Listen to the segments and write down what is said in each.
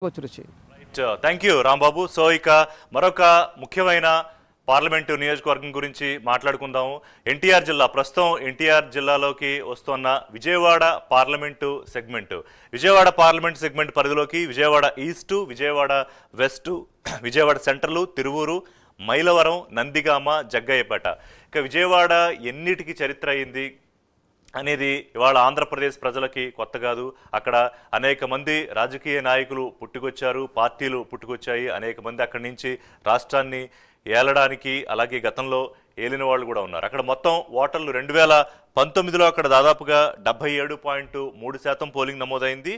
రుచి. Thank you Rambabu. So ఇక మరొక ముఖ్యమైన పార్లమెంటు నియోజకవర్గం గురించి మాట్లాడుకుందాము. ఎన్టీఆర్ జిల్లా, ప్రస్తుతం ఎన్టీఆర్ జిల్లాలోకి వస్తున్న Vijayawada parliament segment. Vijayawada parliament segment పరిధిలోకి Vijayawada east, Vijayawada west, Vijayawada central, Tiruvuru, Mylavaram, Nandigama, Jaggayyapeta. ఇక విజయవాడ ఎన్నిటికి చరిత్ర అయింది అనేది ఇవాళ ఆంధ్రప్రదేశ్ ప్రజలకి కొత్త కాదు. అక్కడ అనేక మంది రాజకీయ నాయకులు పుట్టుకొచ్చారు, పార్టీలు పుట్టుకొచ్చాయి. అనేక మంది అక్కడి నుంచి రాష్ట్రాన్ని ఏలడానికి, అలాగే గతంలో ఏలిన వాళ్ళు కూడా ఉన్నారు. అక్కడ మొత్తం ఓటర్లు 2019లో అక్కడ దాదాపుగా 77.3% పోలింగ్ నమోదైంది.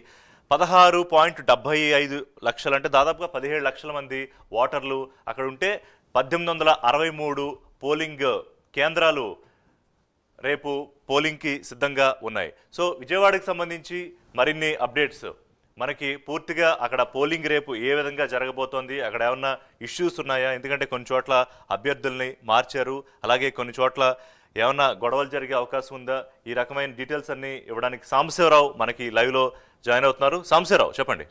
16.75 లక్షలు అంటే దాదాపుగా 17 లక్షల మంది ఓటర్లు అక్కడ ఉంటే 1863 పోలింగ్ కేంద్రాలు రేపు పోలింగ్కి సిద్ధంగా ఉన్నాయి. సో విజయవాడకి సంబంధించి మరిన్ని అప్డేట్స్ మనకి పూర్తిగా అక్కడ పోలింగ్ రేపు ఏ విధంగా జరగబోతోంది, అక్కడ ఏమన్నా ఇష్యూస్ ఉన్నాయా, ఎందుకంటే కొన్ని చోట్ల అభ్యర్థుల్ని మార్చారు, అలాగే కొన్ని చోట్ల ఏమన్నా గొడవలు జరిగే అవకాశం ఉందా, ఈ రకమైన డీటెయిల్స్ అన్ని ఇవ్వడానికి సాంబశివరావు మనకి లైవ్లో జాయిన్ అవుతున్నారు. సాంబశివరావు చెప్పండి.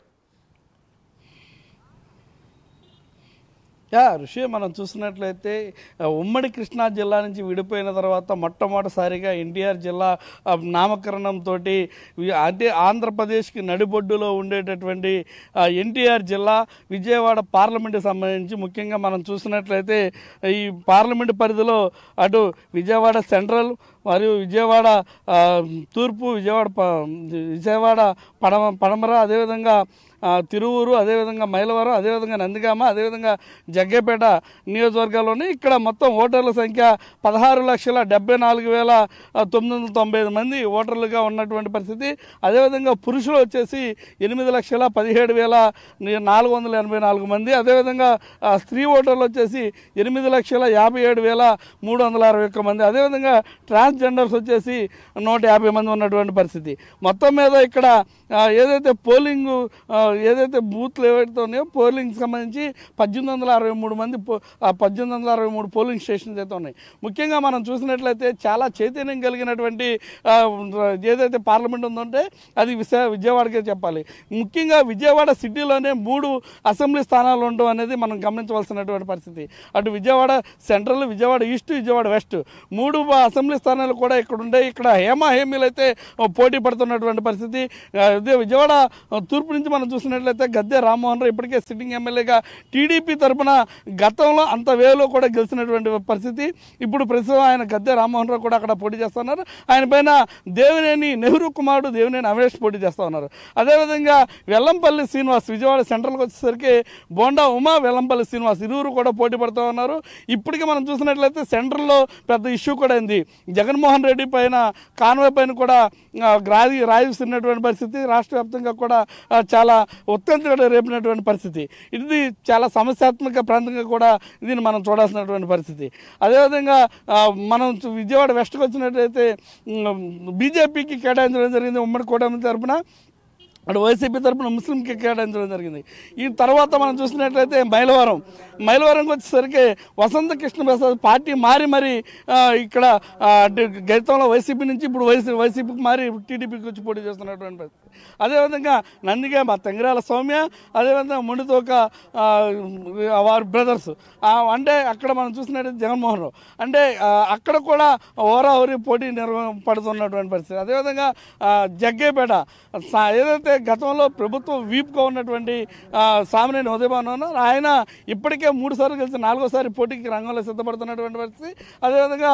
ఋషి, మనం చూసినట్లయితే ఉమ్మడి కృష్ణా జిల్లా నుంచి విడిపోయిన తర్వాత మొట్టమొదటిసారిగా ఎన్టీఆర్ జిల్లా నామకరణంతో అంటే ఆంధ్రప్రదేశ్కి నడిబొడ్డులో ఉండేటటువంటి ఎన్టీఆర్ జిల్లా విజయవాడ పార్లమెంటుకి సంబంధించి ముఖ్యంగా మనం చూసినట్లయితే ఈ పార్లమెంటు పరిధిలో అటు విజయవాడ సెంట్రల్ మరియు విజయవాడ తూర్పు, విజయవాడ పడమర, అదేవిధంగా తిరువూరు, అదేవిధంగా మైలవరం, అదేవిధంగా నందిగామ, అదేవిధంగా జగ్గేపేట నియోజకవర్గాల్లోని ఇక్కడ మొత్తం ఓటర్ల సంఖ్య 16,74,995 మంది ఓటర్లుగా ఉన్నటువంటి పరిస్థితి. అదేవిధంగా పురుషులు వచ్చేసి 8,17,484 మంది, అదేవిధంగా స్త్రీ ఓటర్లు వచ్చేసి 8,57,361 మంది, అదేవిధంగా ట్రాన్స్జెండర్స్ వచ్చేసి 150 మంది ఉన్నటువంటి పరిస్థితి. మొత్తం మీద ఇక్కడ ఏదైతే పోలింగ్ ఏదైతే బూత్లు ఏవైతే ఉన్నాయో పోలింగ్కి సంబంధించి 1863 పోలింగ్ స్టేషన్స్ అయితే ఉన్నాయి. ముఖ్యంగా మనం చూసినట్లయితే చాలా చైతన్యం కలిగినటువంటి ఏదైతే పార్లమెంట్ ఉందంటే అది విజయవాడకే చెప్పాలి. ముఖ్యంగా విజయవాడ సిటీలోనే 3 అసెంబ్లీ స్థానాలు ఉండడం అనేది మనం గమనించవలసినటువంటి పరిస్థితి. అటు Vijayawada central, Vijayawada east, Vijayawada west 3 assembly స్థానాలు కూడా ఇక్కడ ఉండే. ఇక్కడ హేమీలు అయితే పోటీ పడుతున్నటువంటి పరిస్థితి. విజయవాడ తూర్పు నుంచి మనం చూసినట్లయితే గద్దె రామ్మోహన్ రావు ఇప్పటికే సిట్టింగ్ ఎమ్మెల్యేగా టీడీపీ తరఫున గతంలో అంత వేలో కూడా గెలిచినటువంటి పరిస్థితి. ఇప్పుడు ప్రస్తుతం ఆయన గద్దె రామ్మోహన్ రావు కూడా అక్కడ పోటీ చేస్తున్నారు. ఆయన పైన దేవినేని నెహ్రూ కుమారుడు దేవినేని అవినేష్ పోటీ చేస్తూ ఉన్నారు. అదేవిధంగా వెల్లంపల్లి శ్రీనివాస్ విజయవాడ సెంట్రల్కి వచ్చేసరికి బోండా ఉమా, వెల్లంపల్లి శ్రీనివాస్ ఇరువురు కూడా పోటీ పడుతూ ఉన్నారు. ఇప్పటికీ మనం చూసినట్లయితే సెంట్రల్లో పెద్ద ఇష్యూ కూడా అయింది. జగన్మోహన్ రెడ్డి పైన కాన్వాయ్ పైన కూడా రాయిస్తున్నటువంటి పరిస్థితి. రాష్ట్ర వ్యాప్తంగా కూడా చాలా ఉత్కంఠ రేపినటువంటి పరిస్థితి. ఇది చాలా సమస్యాత్మక ప్రాంతంగా కూడా దీన్ని మనం చూడాల్సినటువంటి పరిస్థితి. అదేవిధంగా మనం విజయవాడ వెస్ట్కి వచ్చినట్లయితే బీజేపీకి కేటాయించడం జరిగింది ఉమ్మడి కూటమి తరఫున, అటు వైసీపీ తరఫున ముస్లింకి కేటాయించడం జరిగింది. ఈ తర్వాత మనం చూసినట్లయితే మైలవరంకి వచ్చేసరికి వసంత కృష్ణ ప్రసాద్ పార్టీ మారి ఇక్కడ గతంలో వైసీపీ నుంచి ఇప్పుడు వైసీపీకి మారి టీడీపీకి వచ్చి పోటీ చేస్తున్నటువంటి పరిస్థితి. అదేవిధంగా నందిగామ తెంగరాల సౌమ్య, అదేవిధంగా ముడితోక వారి బ్రదర్స్, అంటే అక్కడ మనం చూసినట్లయితే జగన్మోహన్ రావు, అంటే అక్కడ కూడా ఓరావరి పోటీ పడుతున్నటువంటి పరిస్థితి. అదేవిధంగా జగ్గేపేట ఏదైతే గతంలో ప్రభుత్వం వీప్గా ఉన్నటువంటి సామినేని ఉదయభాను ఉన్నారు, ఆయన ఇప్పటికే 3 సార్లు గెలిచి 4వ పోటీకి రంగంలో సిద్ధపడుతున్నటువంటి పరిస్థితి. అదేవిధంగా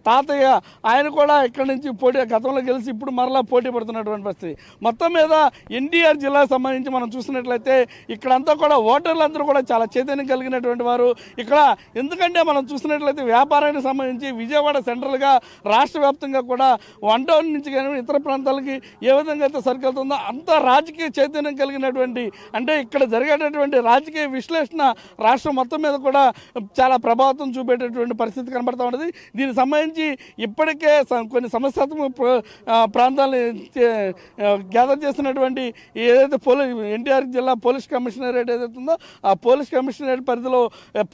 తాతయ్య ఆయన కూడా ఇక్కడి నుంచి గతంలో గెలిచి ఇప్పుడు మరలా పోటీ పడుతున్నటువంటి పరిస్థితి. మొత్తం మీద ఎన్టీఆర్ జిల్లాకు సంబంధించి మనం చూసినట్లయితే ఇక్కడంతా కూడా ఓటర్లందరూ కూడా చాలా చైతన్యం కలిగినటువంటి వారు. ఇక్కడ ఎందుకంటే మనం చూసినట్లయితే వ్యాపారానికి సంబంధించి విజయవాడ సెంట్రల్గా రాష్ట్ర వ్యాప్తంగా కూడా 1 టౌన్ నుంచి కానీ ఇతర ప్రాంతాలకి ఏ విధంగా అయితే సరికెళ్తుందో అంత రాజకీయ చైతన్యం కలిగినటువంటి, అంటే ఇక్కడ జరిగేటటువంటి రాజకీయ విశ్లేషణ రాష్ట్రం మొత్తం మీద కూడా చాలా ప్రభావితం చూపేటటువంటి పరిస్థితి కనబడుతూ ఉంటుంది. దీనికి సంబంధించి ఇప్పటికే కొన్ని సమస్యాత్మక ప్రాంతాలను గ్యాదర్ చేసినటువంటి ఏదైతే ఎన్టీఆర్ జిల్లా పోలీస్ కమిషనరేట్ ఏదైతే ఉందో ఆ పోలీస్ కమిషనరేట్ పరిధిలో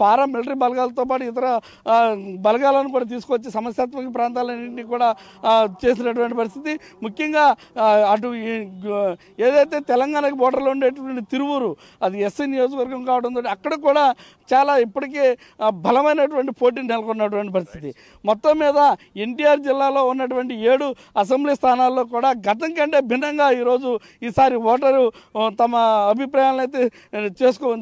పారా మిలిటరీ బలగాలతో పాటు ఇతర బలగాలను కూడా తీసుకొచ్చి సమస్యాత్మక ప్రాంతాలన్నింటినీ కూడా చేసినటువంటి పరిస్థితి. ముఖ్యంగా అటు ఏదైతే తెలంగాణకి బోర్డర్లో ఉండేటువంటి తిరువూరు అది ఎస్సీ నియోజకవర్గం కావడంతో అక్కడ కూడా చాలా ఇప్పటికే బలమైనటువంటి పోటీ నెలకొన్నటువంటి పరిస్థితి. మొత్తం మీద ఎన్టీఆర్ జిల్లాలో ఉన్నటువంటి 7 అసెంబ్లీ స్థానాల్లో కూడా గతం కంటే భిన్నంగా ఈసారి ఓటరు తమ అభిప్రాయాలను అయితే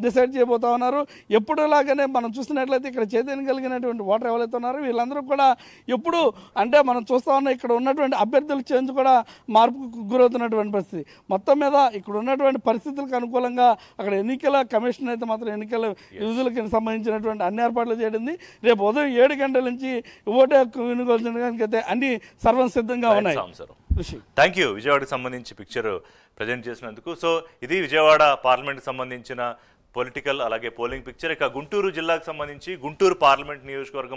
డిసైడ్ చేయబోతా ఉన్నారు. ఎప్పుడులాగానే మనం చూసినట్లయితే ఇక్కడ చైతన్యం కలిగినటువంటి ఓటర్ ఎవరైతే ఉన్నారో వీళ్ళందరూ కూడా ఎప్పుడు అంటే మనం చూస్తా ఉన్నాం ఇక్కడ ఉన్నటువంటి అభ్యర్థుల చేంజ్ కూడా మార్పుకు గురవుతున్నటువంటి పరిస్థితి. మొత్తం మీద ఇక్కడ ఉన్నటువంటి పరిస్థితులకు అనుకూలంగా అక్కడ ఎన్నికల కమిషన్ అయితే మాత్రం ఎన్నికల విధులకు సంబంధించినటువంటి అన్ని ఏర్పాట్లు చేయడింది. రేపు ఉదయం 7 గంటల నుంచి ఓటు హక్కు వినియోగించడానికి అయితే అన్ని సర్వం సిద్ధంగా ఉన్నాయి. థ్యాంక్ యూ విజయవాడకి సంబంధించి పిక్చర్ ప్రజెంట్ చేసినందుకు. సో ఇది విజయవాడ పార్లమెంట్కి సంబంధించిన పొలిటికల్ అలాగే పోలింగ్ పిక్చర్. ఇక గుంటూరు జిల్లాకు సంబంధించి గుంటూరు పార్లమెంట్ నియోజకవర్గం